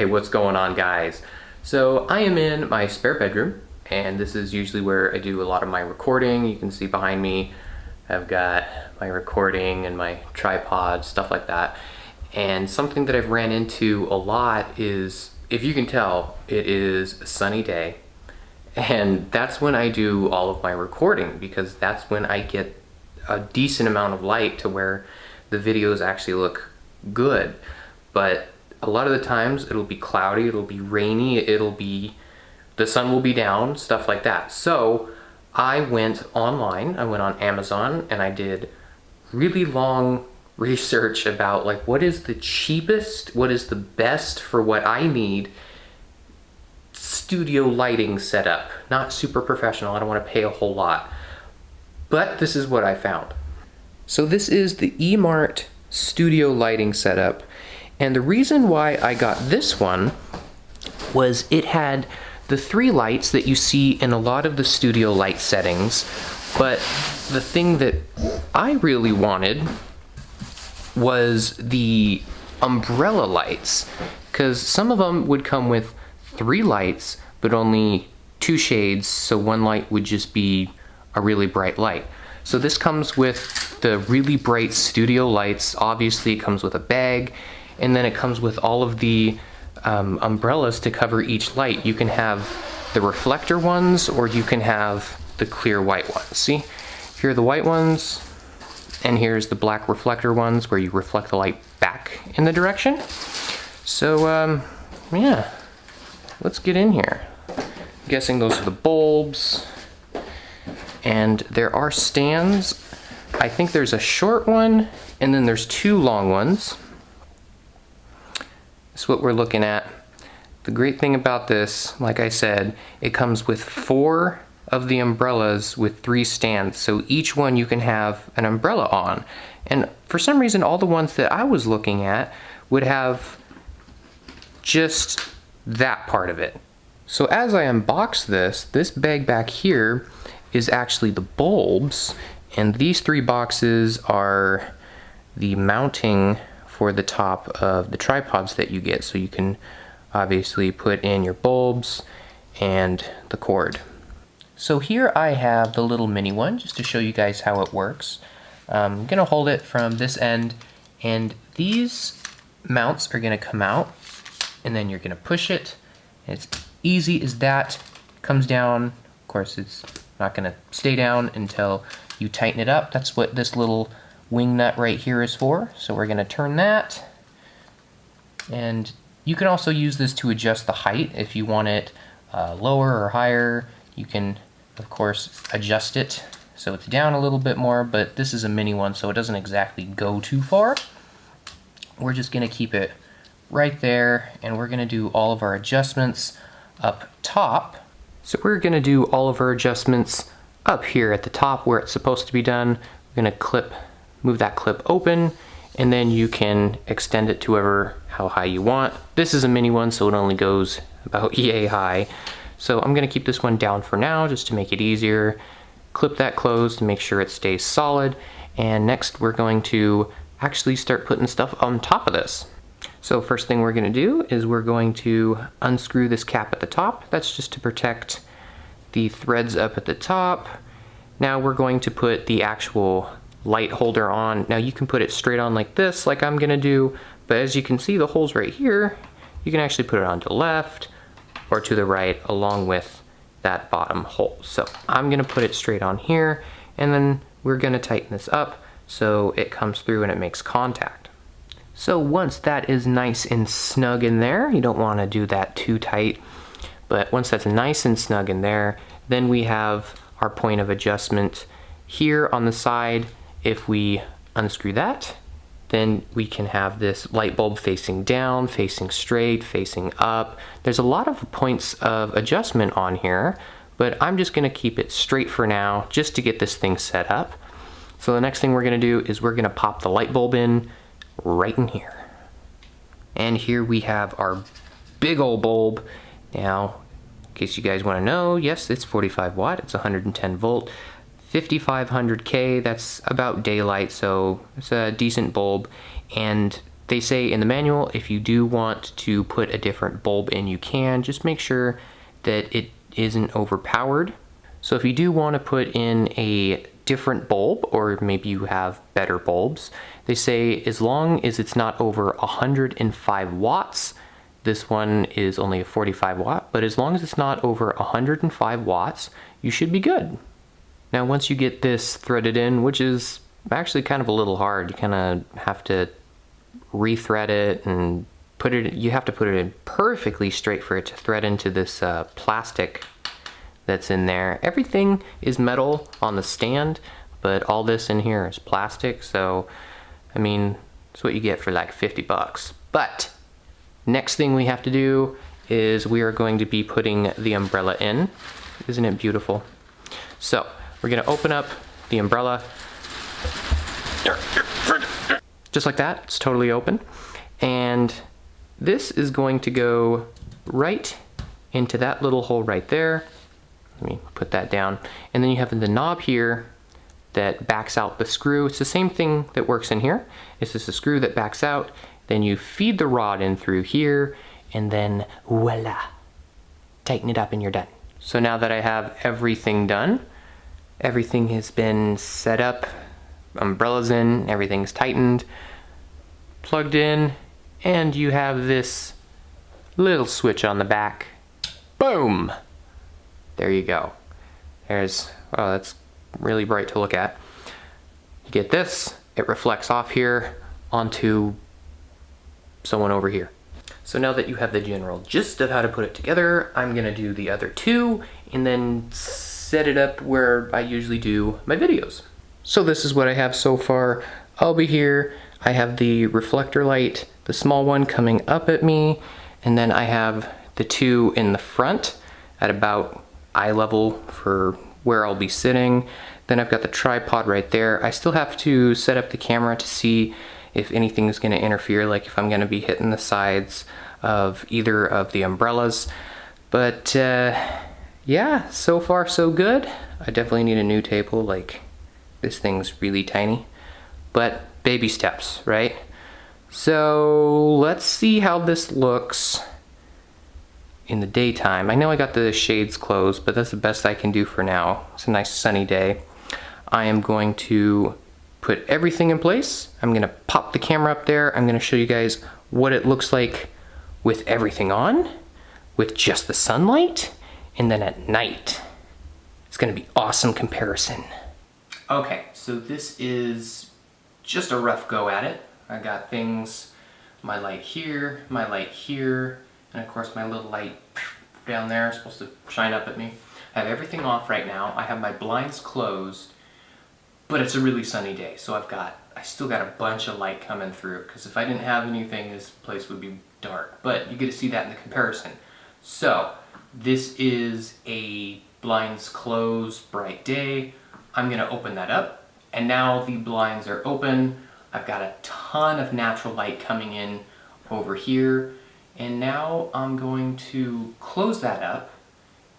Hey, what's going on, guys? So I am in my spare bedroom, and this is usually where I do a lot of my recording. You can see behind me I've got my recording and my tripod, stuff like that. And something that I've ran into a lot is, if you can tell, it is a sunny day, and that's when I do all of my recording, because that's when I get a decent amount of light to where the videos actually look good. But a lot of the times it'll be cloudy, it'll be rainy, the sun will be down, stuff like that. So I went online, I went on Amazon, and I did really long research about like what is the cheapest, what is the best for what I need studio lighting setup. Not super professional, I don't want to pay a whole lot. But this is what I found. So this is the eMart studio lighting setup. And the reason why I got this one was it had the 3 lights that you see in a lot of the studio light settings, but the thing that I really wanted was the umbrella lights, because some of them would come with 3 lights but only 2 shades, so one light would just be a really bright light. So this comes with the really bright studio lights. Obviously it comes with a bag, and then it comes with all of the umbrellas to cover each light. You can have the reflector ones, or you can have the clear white ones. See, here are the white ones, and here's the black reflector ones where you reflect the light back in the direction. So yeah, let's get in here. I'm guessing those are the bulbs, and there are stands. I think there's a short one, and then there's 2 long ones. That's what we're looking at. The great thing about this, like I said, it comes with 4 of the umbrellas with 3 stands. So each one you can have an umbrella on. And for some reason, all the ones that I was looking at would have just that part of it. So as I unbox this bag back here is actually the bulbs. And these 3 boxes are the mounting for the top of the tripods that you get, so you can obviously put in your bulbs and the cord. So here I have the little mini one, just to show you guys how it works. I'm gonna hold it from this end, and these mounts are gonna come out, and then you're gonna push it, and it's easy as that. Comes down. Of course, it's not gonna stay down until you tighten it up. That's what this little wing nut right here is for. So we're going to turn that, and you can also use this to adjust the height if you want it lower or higher. You can of course adjust it so it's down a little bit more, but this is a mini one, so it doesn't exactly go too far. We're just going to keep it right there, and we're going to do all of our adjustments up top. So we're going to do all of our adjustments up here at the top where it's supposed to be done. We're going to move that clip open, and then you can extend it to how high you want. This is a mini one, so it only goes about yay high. So I'm gonna keep this one down for now just to make it easier. Clip that closed to make sure it stays solid. And next we're going to actually start putting stuff on top of this. So first thing we're gonna do is we're going to unscrew this cap at the top. That's just to protect the threads up at the top. Now we're going to put the actual light holder on. Now you can put it straight on like this, like I'm gonna do, but as you can see, the holes right here, you can actually put it on to the left or to the right along with that bottom hole. So I'm gonna put it straight on here, and then we're gonna tighten this up so it comes through and it makes contact. So once that is nice and snug in there, you don't wanna do that too tight, but once that's nice and snug in there, then we have our point of adjustment here on the side. If we unscrew that, then we can have this light bulb facing down, facing straight, facing up. There's a lot of points of adjustment on here, but I'm just gonna keep it straight for now, just to get this thing set up. So the next thing we're gonna do is we're gonna pop the light bulb in right in here. And here we have our big old bulb. Now, in case you guys wanna know, yes, it's 45 watt, it's 110 volt. 5500K, that's about daylight, so it's a decent bulb. And They say in the manual, if you do want to put a different bulb in, you can. Just make sure that it isn't overpowered. So if you do want to put in a different bulb, or maybe you have better bulbs, they say as long as it's not over 105 watts, this one is only a 45 watt, but as long as it's not over 105 watts, you should be good. Now once you get this threaded in, which is actually kind of a little hard, you kind of have to rethread it and you have to put it in perfectly straight for it to thread into this plastic that's in there. Everything is metal on the stand, but all this in here is plastic, so I mean, it's what you get for like 50 bucks. But next thing we have to do is we are going to be putting the umbrella in. Isn't it beautiful? So we're gonna open up the umbrella. Just like that, it's totally open. And this is going to go right into that little hole right there. Let me put that down. And then you have the knob here that backs out the screw. It's the same thing that works in here. It's just a screw that backs out. Then you feed the rod in through here, and then voila, tighten it up and you're done. So now that I have everything done, everything has been set up, umbrellas in, everything's tightened, plugged in, and you have this little switch on the back. Boom! There you go. There's, oh, that's really bright to look at. You get this, it reflects off here onto someone over here. So now that you have the general gist of how to put it together, I'm gonna do the other two and then set it up where I usually do my videos. So this is what I have so far. I'll be here. I have the reflector light, the small one coming up at me, and then I have the two in the front at about eye level for where I'll be sitting. Then I've got the tripod right there. I still have to set up the camera to see if anything's gonna interfere, like if I'm gonna be hitting the sides of either of the umbrellas. But yeah, so far so good. I definitely need a new table, like this thing's really tiny, but baby steps, right? So let's see how this looks in the daytime. I know I got the shades closed, but that's the best I can do for now. It's a nice sunny day. I am going to put everything in place. I'm gonna pop the camera up there. I'm gonna show you guys what it looks like with everything on, with just the sunlight, and then at night. It's gonna be awesome comparison. Okay, so this is just a rough go at it. I got things, my light here, and of course my little light down there is supposed to shine up at me. I have everything off right now. I have my blinds closed, but it's a really sunny day, so I still got a bunch of light coming through, because if I didn't have anything, this place would be dark. But you get to see that in the comparison. So this is a blinds closed bright day. I'm gonna open that up, and now the blinds are open. I've got a ton of natural light coming in over here, and now I'm going to close that up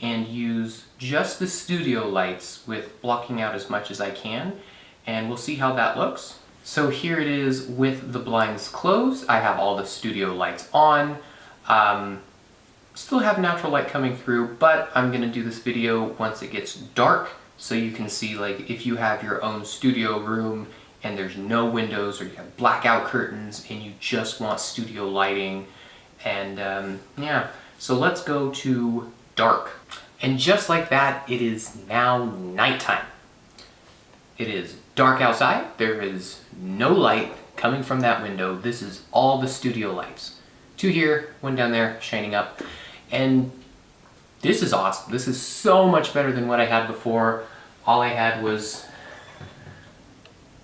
and use just the studio lights with blocking out as much as I can, and we'll see how that looks. So here it is with the blinds closed. I have all the studio lights on. Still have natural light coming through, but I'm gonna do this video once it gets dark, so you can see, like, if you have your own studio room and there's no windows, or you have blackout curtains and you just want studio lighting. And yeah, so let's go to dark. And just like that, it is now nighttime. It is dark outside. There is no light coming from that window. This is all the studio lights. Two here, one down there, shining up. And this is awesome. This is so much better than what I had before. All I had was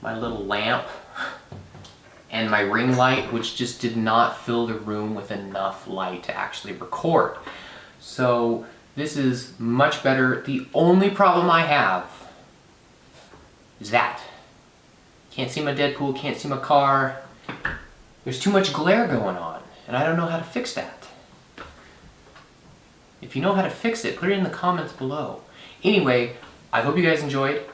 my little lamp and my ring light, which just did not fill the room with enough light to actually record. So this is much better. The only problem I have is that. Can't see my Deadpool, can't see my car. There's too much glare going on, and I don't know how to fix that. If you know how to fix it, put it in the comments below. Anyway, I hope you guys enjoyed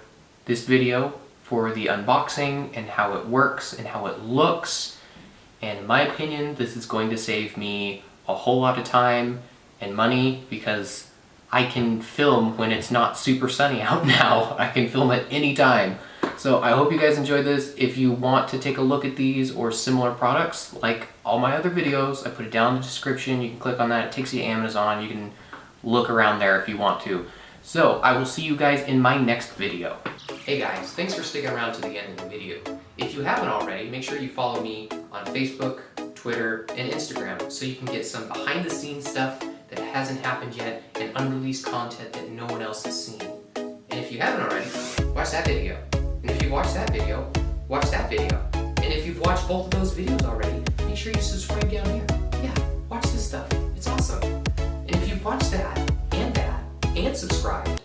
this video for the unboxing and how it works and how it looks. And in my opinion, this is going to save me a whole lot of time and money because I can film when it's not super sunny out now. I can film at any time. So I hope you guys enjoyed this. If you want to take a look at these or similar products, like all my other videos, I put it down in the description. You can click on that. It takes you to Amazon. You can look around there if you want to. So I will see you guys in my next video. Hey guys, thanks for sticking around to the end of the video. If you haven't already, make sure you follow me on Facebook, Twitter, and Instagram so you can get some behind the scenes stuff that hasn't happened yet and unreleased content that no one else has seen. And if you haven't already, watch that video. And if you've watched that video, watch that video. And if you've watched both of those videos already, make sure you subscribe down here. Yeah, watch this stuff. It's awesome. And if you've watched that, and subscribed,